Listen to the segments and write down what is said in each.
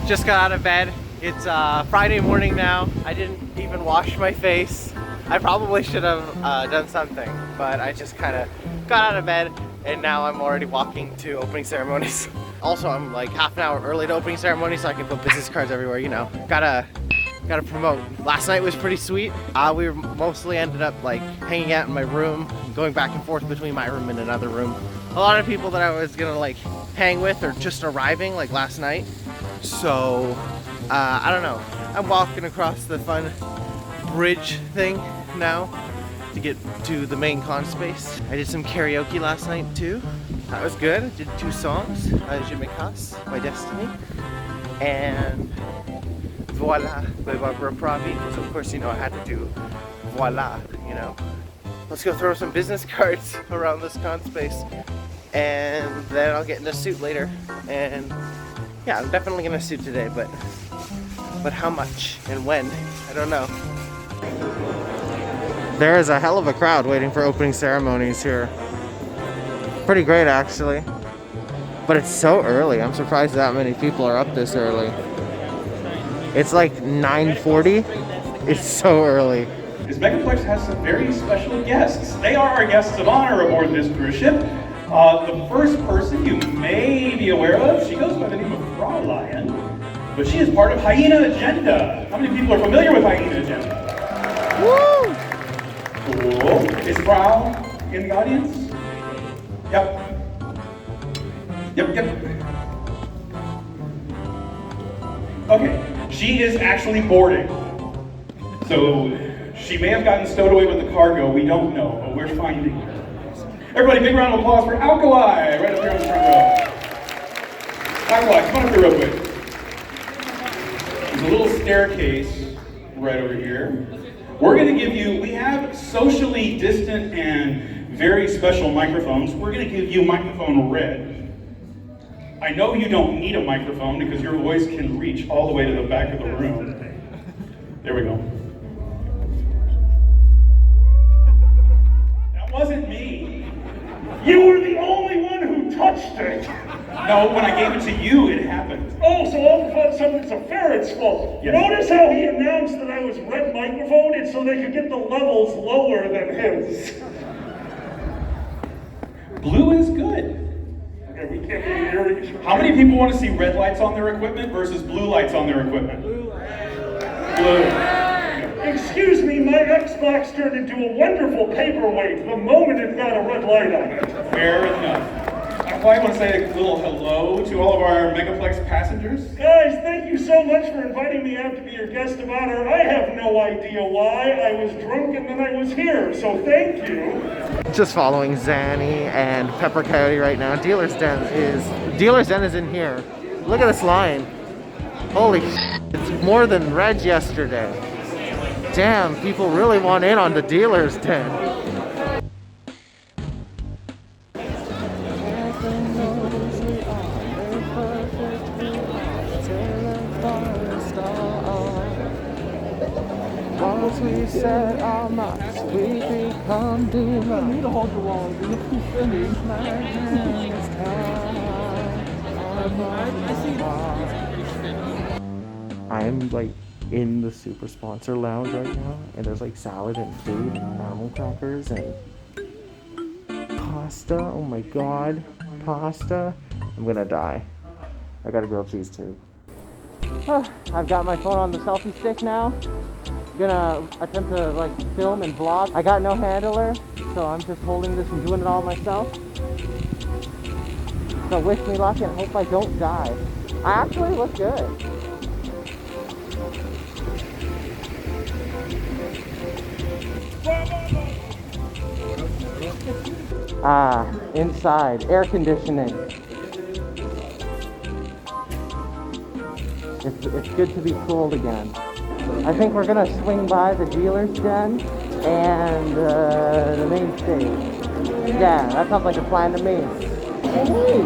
Just got out of bed. It's Friday morning now. I didn't even wash my face. I probably should have done something, but I just kind of got out of bed and now I'm already walking to opening ceremonies. Also, I'm like half an hour early to opening ceremony so I can put business cards everywhere, you know. Gotta promote. Last night was pretty sweet. We mostly ended up like hanging out in my room, going back and forth between my room and another room. A lot of people that I was gonna like hang with are just arriving like last night. So, I don't know. I'm walking across the fun bridge thing now to get to the main con space. I did some karaoke last night too. That was good. I did 2 songs. Je me casse, My Destiny, and Voila by Barbara Pravi, because of course, you know, I had to do Voila, you know. Let's go throw some business cards around this con space, and then I'll get in a suit later. And yeah, I'm definitely gonna suit today, but how much and when, I don't know. There is a hell of a crowd waiting for opening ceremonies here. Pretty great actually, but it's so early. I'm surprised that many people are up this early. It's like 9:40. It's so early. This Megaplex has some very special guests. They are our guests of honor aboard this cruise ship. The first person you may be aware of, she goes by the name of Fraulein, but she is part of Hyena Agenda. How many people are familiar with Hyena Agenda? Woo! Cool. Is Frau in the audience? Yep. Okay, she is actually boarding. So she may have gotten stowed away with the cargo, we don't know, but we're finding her. Everybody, big round of applause for Alkali, right up here on the front row. Alkali, come on up here real quick. There's a little staircase right over here. We're gonna give you, we have socially distant and very special microphones. We're gonna give you microphone red. I know you don't need a microphone because your voice can reach all the way to the back of the room. There we go. That wasn't me. You were the only one who touched it. No, when I gave it to you, it happened. Oh, so all of a sudden it's a ferret's fault. Yes. Notice how he announced that I was red microphone? It's so they could get the levels lower than his. Blue is good. Okay, we can't get near each. How many people want to see red lights on their equipment versus blue lights on their equipment? Blue. Excuse me, my Xbox turned into a wonderful paperweight the moment it got a red light on it. Fair enough. I probably want to say a little hello to all of our Megaplex passengers. Guys, thank you so much for inviting me out to be your guest of honor. I have no idea why. I was drunk and then I was here, so thank you. Just following Zanny and Pepper Coyote right now. Dealer's Den is in here. Look at this line. Holy shit, it's more than Reg yesterday. Damn, people really want in on the Dealer's Den. Once we set our minds, we become demons. I need to hold the wall. I'm like in the super sponsor lounge right now, and there's like salad and food and animal crackers and pasta. Oh my god, pasta. I'm gonna die. I got a grilled cheese too. I've got my phone on the selfie stick now. Gonna attempt to like film and vlog. I got no handler, so I'm just holding this and doing it all myself. So wish me luck and hope I don't die. I actually look good. Inside, air conditioning. It's good to be cooled again. I think we're gonna swing by the Dealer's Den and the main stage. Yeah, that sounds like a plan to me. Hey!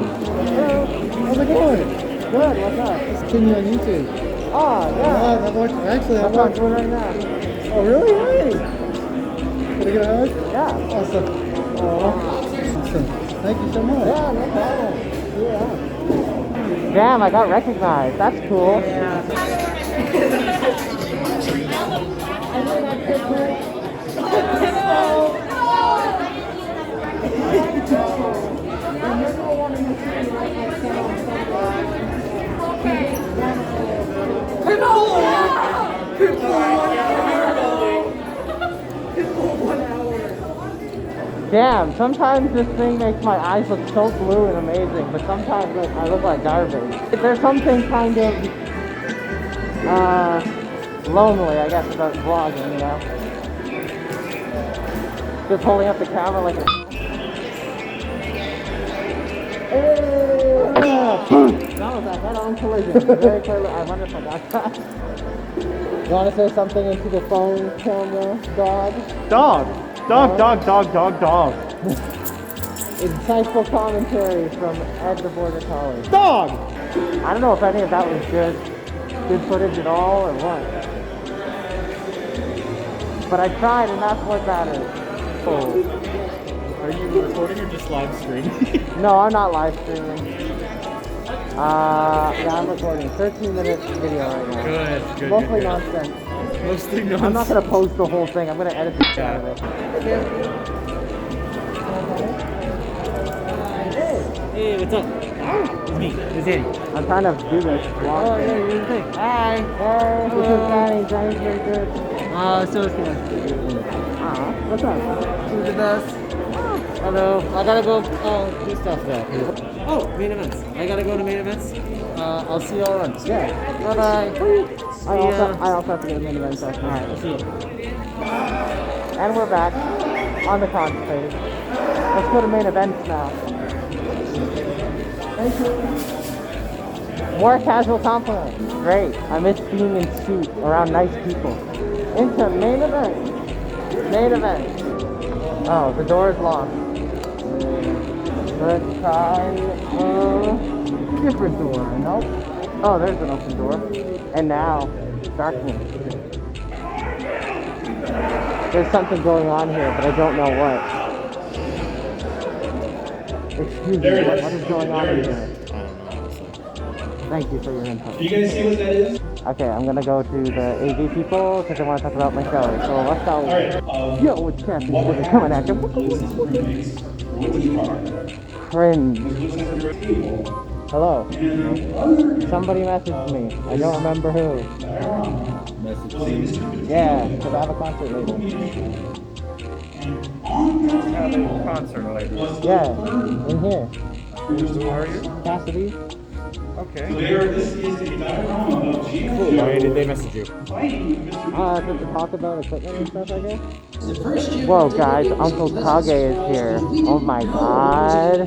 How's it going? Good, what's up? It's Timmy on YouTube. Oh, yeah. I'm watching, actually, I'm That's what I'm watching. doing right now. Oh, really? Hey! Can I get a hug? Yeah. Awesome. Oh, awesome. Thank you so much. Yeah, no problem. Yeah. Damn, I got recognized. That's cool. Damn, sometimes this thing makes my eyes look so blue and amazing, but sometimes like, I look like garbage. There's something kind of lonely, I guess, about vlogging, you know? Just holding up the camera like a... That was a head-on collision. Very clearly. I wonder if I got that. You want to say something into the phone camera, dog? Dog. Dog. Insightful commentary from Ed the Border Collie. Dog! I don't know if any of that was good footage at all or what. But I tried, and that's what matters. Oh. Are you recording or just live streaming? No, I'm not live streaming. Yeah, I'm recording. 13-minute video right now. Good. Mostly nonsense. Mostly nonsense. I'm not gonna post the whole thing. I'm gonna edit the shit out of it. Hey, what's up? It's me. It's Eddie. I'm trying to do this vlog. Oh, yeah, you're the thing. Hi. Hey, this is Danny. Danny's very good. So it's good. What's up? To the best. Hello. I gotta go do stuff there. Oh, main events. I gotta go to main events. I'll see you all around. Yeah. Bye bye. I also have to go to main event session. Alright, I'll see you. And we're back on the cons page. Let's go to main events now. Thank you. More casual compliments. Great. I miss being in suit around nice people. Into main event. Main event. Oh, the door is locked. Let's try a different door. Nope. Oh, there's an open door. And now, darkness. There's something going on here, but I don't know what. Excuse me, what is going on here? I don't know. Thank you for your input. Do you guys see what that is? Okay, I'm gonna go to the AV people because I want to talk about my show. So let's go. Alright. Yo, it's Captain coming at you. Cringe. Hello. Somebody messaged me. I don't remember who. Yeah, because I have a concert later. Concert later. Yeah, in here. Who are you? Cassidy. Okay. Why did they message you? To talk about equipment and stuff, I guess. Whoa, guys, Uncle Kage is here. Oh my god.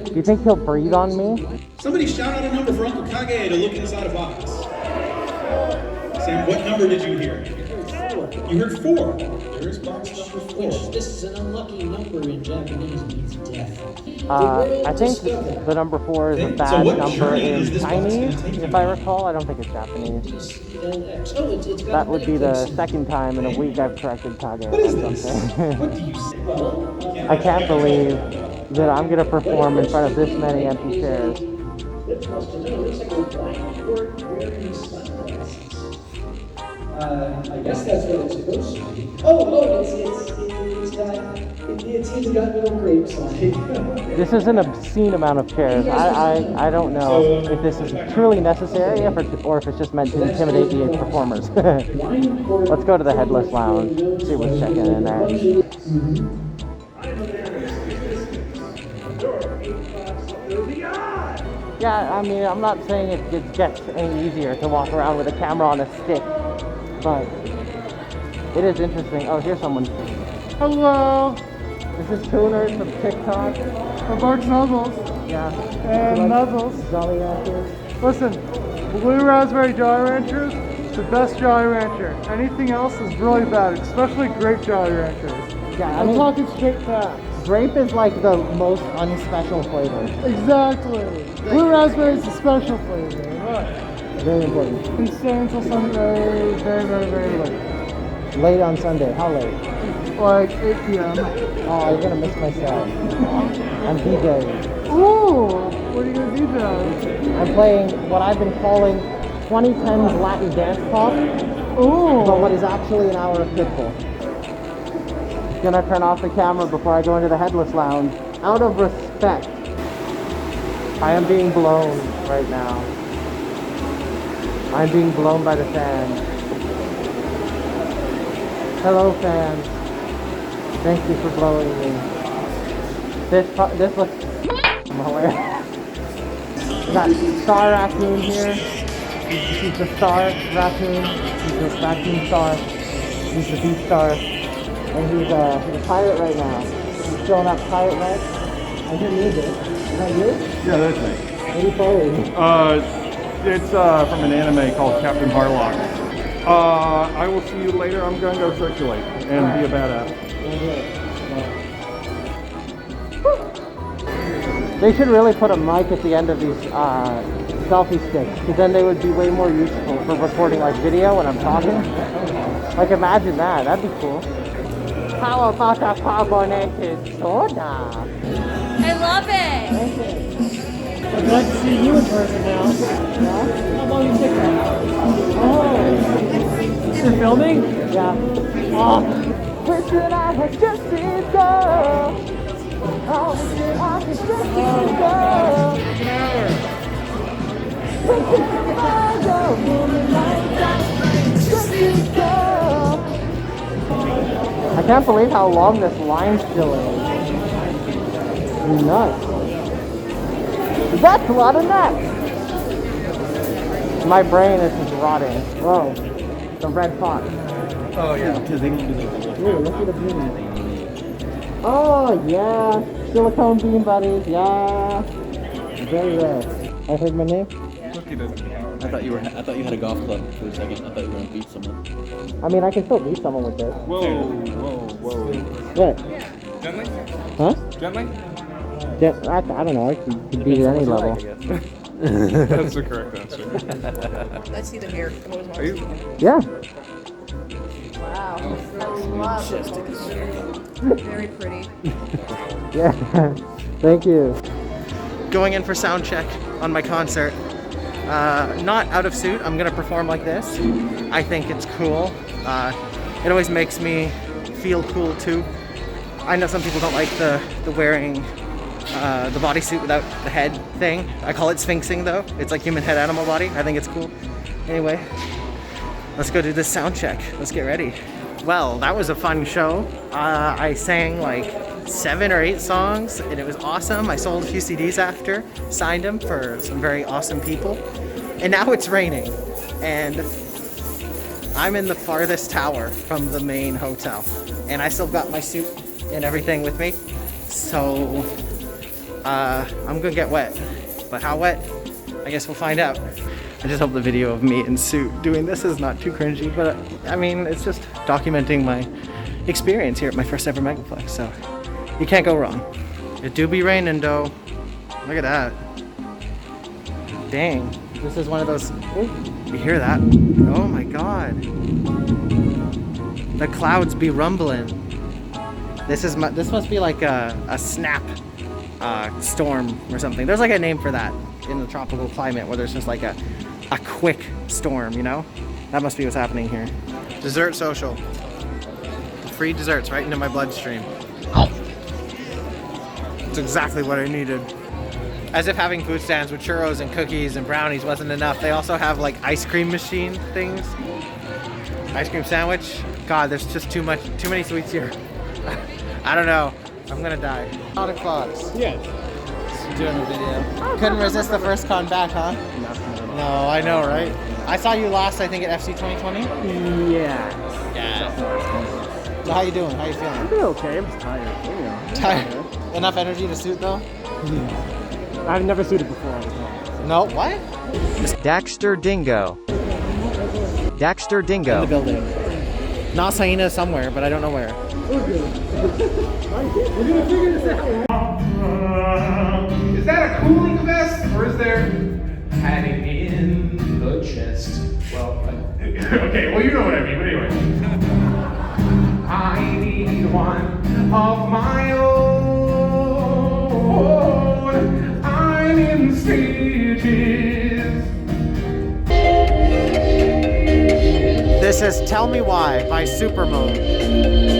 Do you think he'll breathe on me? Somebody shout out a number for Uncle Kage to look inside a box. Sam, what number did you hear? You heard 4. There's box number 4. This is an unlucky number in Japanese, means death. I think the number 4 is a bad number in Chinese, if I recall. I don't think it's Japanese. That would be the second time in a week I've corrected Kage. What is this? What do you say? I can't believe that I'm going to perform in front of this many empty chairs. I guess that's what it's supposed to be. It's got little grapes on it. This is an obscene amount of chairs. I don't know if this is truly necessary or if it's just meant to intimidate the performers. Let's go to the Headless Lounge, see what's checking in there. Yeah, I mean, I'm not saying it gets any easier to walk around with a camera on a stick, but it is interesting. Oh, here's someone. Hello! This is Tuners from TikTok. From Barks Nuzzles. Yeah. And Nuzzles. Jolly Ranchers. Listen, Blue Raspberry Jolly Ranchers, the best Jolly Rancher. Anything else is really bad, especially grape Jolly Ranchers. Yeah, I I'm mean, talking straight facts. grape is like the most unspecial flavor. Exactly. Blue raspberry is a special flavor. Right. Very important. Can stay until Sunday, very, very, very late. Late on Sunday. How late? Like 8 p.m. Oh, you're gonna miss my set. I'm DJing. Ooh! What are you gonna do now? I'm playing what I've been calling 2010s Latin dance pop, Ooh. but what is actually an hour of Pitbull. Gonna turn off the camera before I go into the headless lounge, out of respect. I am being blown right now. I'm being blown by the fans. Hello fans. Thank you for blowing me. This looks hilarious. We got Star Raccoon here. He's the Star Raccoon. He's the Raccoon Star. He's the Beast Star. And he's a pirate right now. He's showing up pirate red. I hear music. Is that you? Yeah, that's me. What are you playing? It's from an anime called Captain Harlock. I will see you later. I'm going to go circulate and be a badass. They should really put a mic at the end of these selfie sticks, because then they would be way more useful for recording like video when I'm talking. Like imagine that, that'd be cool. How about that carbonated soda? I love it. I'm glad to see you in person now. Yeah? How long you take that? Oh. You're filming? Yeah. Oh. Wish that I had just this girl. Oh, wish that I had just this girl. An hour. Wish that I had just this girl. I can't believe how long this line still is. Nuts. That's a lot of nuts. My brain is just rotting. Whoa. The red fox. Oh yeah, because they don't do that. Ooh, look at the bean. Oh yeah. Silicone bean buddies. Yeah. Very rare. I heard my name? I thought you had a golf club for a second. I thought you were gonna beat someone. I mean, I can still beat someone with this. Whoa. What? Gently? Huh? Gently? I don't know. I can beat at any level. That's the correct answer. Let's see the mirror. Are you? Yeah. Wow. I love it. Very pretty. Yeah. Thank you. Going in for sound check on my concert. Not out of suit. I'm gonna perform like this. I think it's cool. It always makes me feel cool too. I know some people don't like the wearing the bodysuit without the head thing. I call it sphinxing though. It's like human head, animal body. I think it's cool. Anyway, let's go do this sound check. Let's get ready. Well, that was a fun show. I sang like 7 or 8 songs and it was awesome. I sold a few CDs after, signed them for some very awesome people. And now it's raining and I'm in the farthest tower from the main hotel. And I still got my suit and everything with me. So I'm gonna get wet. But how wet? I guess we'll find out. I just hope the video of me in suit doing this is not too cringy, but I mean, it's just documenting my experience here at my first ever Megaplex, so you can't go wrong. It do be raining though. Look at that. Dang, this is one of those, you hear that? Oh my God. The clouds be rumbling. This must be like a snap storm or something. There's like a name for that in the tropical climate where there's just like a quick storm, you know? That must be what's happening here. Dessert social. Free desserts right into my bloodstream. It's exactly what I needed. As if having food stands with churros and cookies and brownies wasn't enough, they also have like ice cream machine things. Ice cream sandwich. God, there's just too many sweets here. I don't know. I'm gonna die. Santa Claus. Yes. Doing a video. Couldn't resist the first con back, huh? No, I know, right? I saw you last, I think, at FC 2020. Yeah. Yeah. So how you doing? How you feeling? I'm doing okay. I'm just tired. You know. Tired. Enough energy to suit though? I've never suited before. No. What? Daxter Dingo. Daxter In Dingo. the building. Not Saina somewhere, but I don't know where. We're gonna figure this out. Is that a cooling vest or is there padding in the chest? Well, okay, well you know what I mean, but anyway. I need one of my own. I'm in This is Tell Me Why by Supermoon.